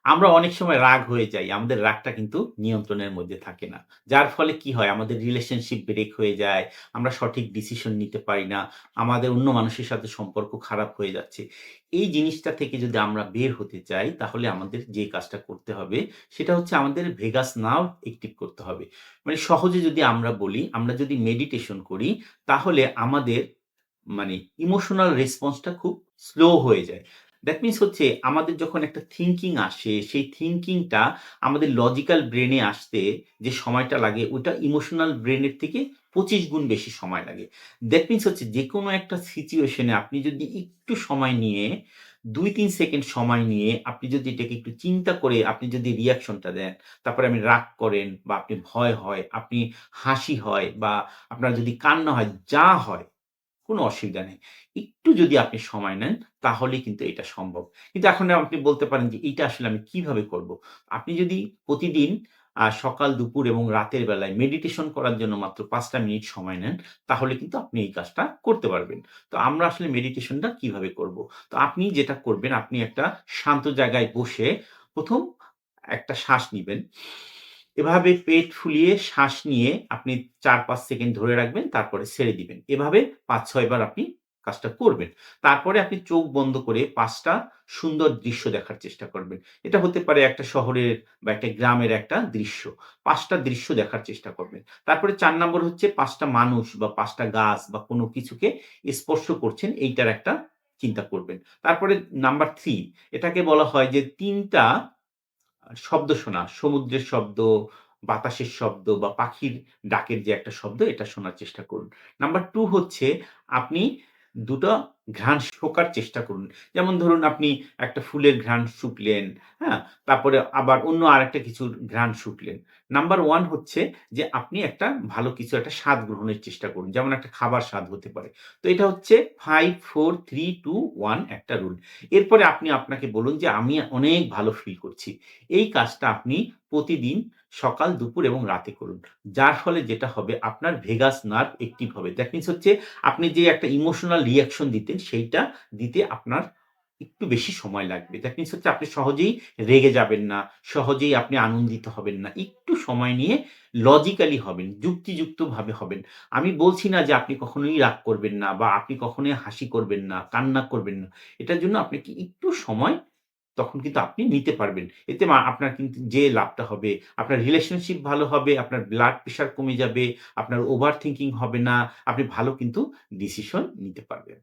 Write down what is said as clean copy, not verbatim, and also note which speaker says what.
Speaker 1: আমরা অনেক সময় রাগ হয়ে যাই। আমাদের রাগটা কিন্তু নিয়ন্ত্রণের মধ্যে থাকে না। যার ফলে কি হয়? আমাদের রিলেশনশিপ ব্রেক হয়ে যায়। আমরা সঠিক ডিসিশন নিতে পারি না। আমাদের অন্য মানুষের সাথে সম্পর্ক খারাপ হয়ে যাচ্ছে। এই জিনিসটা থেকে যদি আমরা বের হতে চাই, তাহলে আমাদের যে কাজটা করতে হবে, সেটা হচ্ছে আমাদের ভেগাস নার্ভ অ্যাক্টিভ করতে হবে। মানে সহজে যদি আমরা বলি, আমরা যদি মেডিটেশন করি, তাহলে আমাদের মানে ইমোশনাল রেসপন্সটা খুব স্লো হয়ে যায়। দ্যাট মিনস হচ্ছে আমাদের যখন একটা থিংকিং আসে, সেই থিংকিংটা আমাদের লজিক্যাল ব্রেইনে আসতে যে সময়টা লাগে, ওইটা ইমোশনাল ব্রেইনের থেকে ২৫ গুণ বেশি সময় লাগে। দ্যাট মিনস হচ্ছে যেকোনো একটা সিচুয়েশনে আপনি যদি একটু সময় নিয়ে ২-৩ সেকেন্ড সময় নিয়ে আপনি যদি এটাকে একটু চিন্তা করে আপনি যদি রিঅ্যাকশনটা দেন, তারপরে আপনি রাগ করেন বা আপনি ভয় হয়, আপনি হাসি হয় বা আপনার যদি কান্না হয়, যা হয় কোনো অসুবিধা নেই। একটু যদি আপনি সময় নেন তাহলেই কিন্তু এটা সম্ভব। কিন্তু এখন আপনি বলতে পারেন যে এইটা আসলে আমি কিভাবে করব? আপনি যদি প্রতিদিন সকাল, দুপুর এবং রাতের বেলায় মেডিটেশন করার জন্য মাত্র ৫ টা মিনিট সময় নেন, তাহলে কিন্তু আপনি এই কাজটা করতে পারবেন। তো আমরা আসলে মেডিটেশনটা কিভাবে করব? তো আপনি যেটা করবেন আপনি একটা শান্ত জায়গায় বসে ১ম একটা শ্বাস নিবেন। এভাবে পেট ফুলিয়ে শ্বাস নিয়ে আপনি ৪-৫ সেকেন্ড ধরে রাখবেন, তারপরে ছেড়ে দিবেন। এভাবে ৫-৬ বার আপনি কাজটা করবেন। তারপরে আপনি চোখ বন্ধ করে ৫ টা সুন্দর দৃশ্য দেখার চেষ্টা করবেন। এটা হতে পারে একটা শহরের বা একটা গ্রামের একটা দৃশ্য। ৫ টা দৃশ্য দেখার চেষ্টা করবেন। তারপরে ৪ নাম্বার হচ্ছে ৫ টা মানুষ বা ৫ টা গাছ বা কোনো কিছুকে স্পর্শ করছেন, এইটার একটা চিন্তা করবেন। তারপরে নাম্বার ৩ এটাকে বলা হয় যে ৩ টা শব্দ শোনা, সমুদ্রের শব্দ, বাতাসের শব্দ বা পাখির ডাকের যে একটা শব্দ এটা শোনার চেষ্টা করুন। নাম্বার ২ হচ্ছে আপনি ২ টা ঘ্রাণ শোকার চেষ্টা করুন। যেমন ধরুন আপনি একটা ফুলের ঘ্রাণ শুঁকলেন, হ্যাঁ? তারপরে আবার অন্য আরেকটা কিছুর ঘ্রাণ শুঁকলেন। নাম্বার ১ হচ্ছে যে আপনি একটা ভালো কিছু একটা স্বাদ গ্রহণের চেষ্টা করুন। যেমন একটা খাবার স্বাদ হতে পারে। তো এটা হচ্ছে ৫, ৪, ৩, ২, ১ একটা রুল। এরপরে আপনি আপনাকে বলুন যে আমি অনেক ভালো ফিল করছি। এই কাজটা আপনি প্রতিদিন সকাল, দুপুর এবং রাতে করুন। যার ফলে যেটা হবে আপনার ভেগাস নার্ভ অ্যাক্টিভ হবে। দ্যাট মিনস হচ্ছে আপনি যে একটা ইমোশনাল রিঅ্যাকশন দিতেন সেইটা দিতে আপনার একটু বেশি সময় লাগবে। দ্যাট মিনস হচ্ছে আপনি সহজেই রেগে যাবেন না, সহজেই আপনি আনন্দিত হবেন না। একটু সময় নিয়ে লজিক্যালি হবেন, যুক্তিযুক্তভাবে হবেন। আমি বলছি না যে আপনি কখনোই রাগ করবেন না বা আপনি কখনোই হাসি করবেন না, কান্না করবেন না। এটার জন্য আপনাকে একটু সময় তখন কিন্তু আপনি নিতে পারবেন। এতে আপনার কিন্তু যে লাভটা হবে, আপনার রিলেশনশিপ ভালো হবে, আপনার ব্লাড প্রেশার কমে যাবে, আপনার ওভার থিংকিং হবে না, আপনি ভালো কিন্তু ডিসিশন নিতে পারবেন।